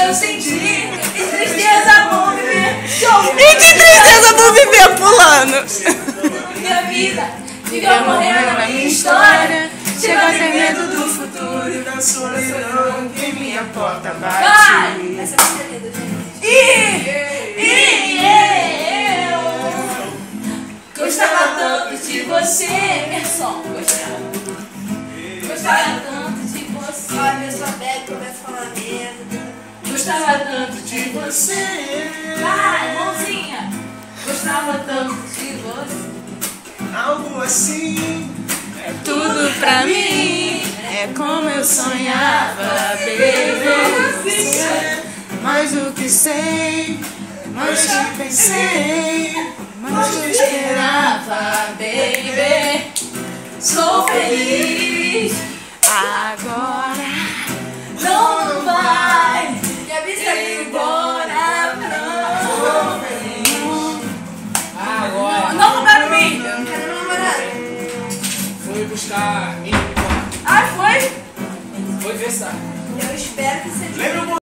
Eu senti, e tristeza vou viver. E que tristeza vou viver pulando. Minha vida, viveu morrendo na minha história. Chegou a ter medo do futuro E da solidão que minha porta bate. Vai! Essa é linda, gente. E eu gostava tanto de você. Garçom, gostava tanto de você. Olha, minha sua bag começa a falar merda. Gostava tanto de você. Vai, mãozinha. Gostava tanto de você. Algo assim É tudo pra mim, é como eu sonhava, baby. Mais do que sei, mais que pensei, mais que eu esperava, baby. Sou feliz. Agora Não vai E a vista embora, não. agora. Não roubaram mim. Eu não quero namorado. Fui buscar. Ai, foi? Foi versar. Eu espero que seja. Lembra